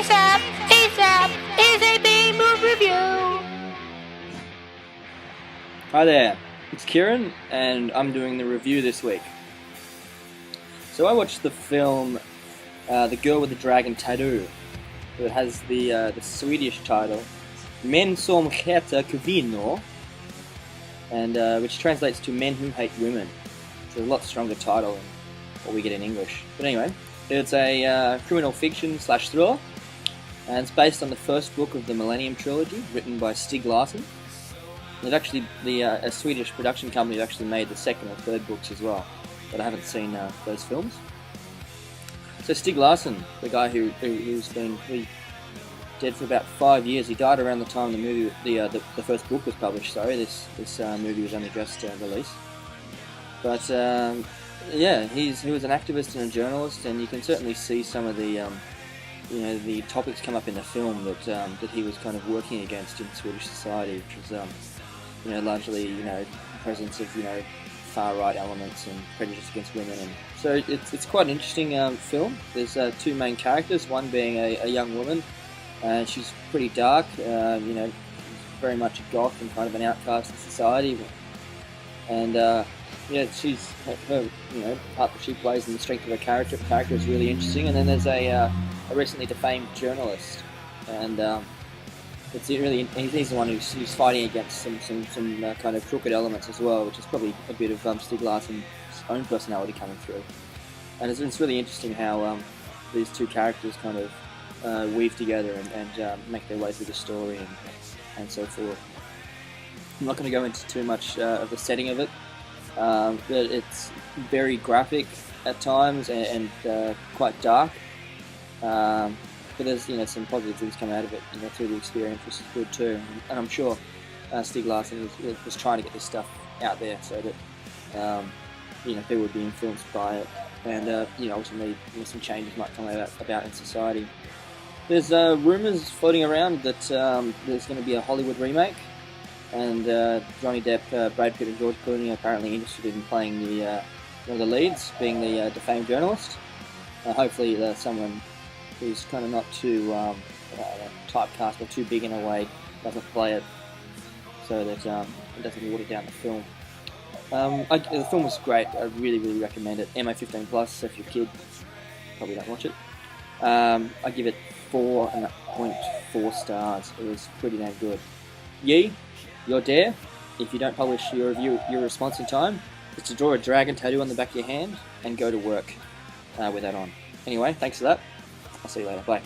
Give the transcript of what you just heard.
ASAP is a B-Move review. Hi there, it's Kieran, and I'm doing the review this week. So I watched the film The Girl with the Dragon Tattoo. It has the Swedish title Men som hatar kvinnor, and which translates to Men Who Hate Women. It's a lot stronger title than what we get in English. But anyway, it's a criminal fiction / thriller, and it's based on the first book of the Millennium Trilogy, written by Stieg Larsson. They've actually, a Swedish production company have actually made the second or third books as well, but I haven't seen those films. So Stieg Larsson, the guy who's been dead for about 5 years, he died around the time the movie, the first book was published. Sorry, this movie was only just released. But yeah, he was an activist and a journalist, and you can certainly see some of the the topics come up in the film that he was kind of working against in Swedish society, which was largely the presence of far right elements and prejudice against women, and so it's quite an interesting film. There's two main characters, one being a young woman, and she's pretty dark, very much a goth and kind of an outcast in society, and she's her part that she plays and the strength of her character is really interesting. And then there's a recently defamed journalist, and he's the one who's fighting against some kind of crooked elements as well, which is probably a bit of Stieg Larsson's own personality coming through. And it's really interesting how these two characters kind of weave together and make their way through the story and so forth. I'm not going to go into too much of the setting of it, but it's very graphic at times and quite dark. But there's some positive things come out of it through the experience, which is good too. And I'm sure Stieg Larsson was trying to get this stuff out there so that people would be influenced by it, and ultimately some changes might come about in society. There's rumours floating around that there's going to be a Hollywood remake, and Johnny Depp, Brad Pitt, and George Clooney are apparently interested in playing one of the leads, being the defamed journalist. Hopefully, someone who's kind of not too typecast or too big in a way doesn't play it, so that it doesn't water down the film. The film was great. I really, really recommend it. MA 15+, so if you're a kid, probably don't watch it. I give it 4.4 stars. It was pretty damn good. You're dare, if you don't publish your response in time, is to draw a dragon tattoo on the back of your hand and go to work with that on. Anyway, thanks for that. I'll see you later. Bye.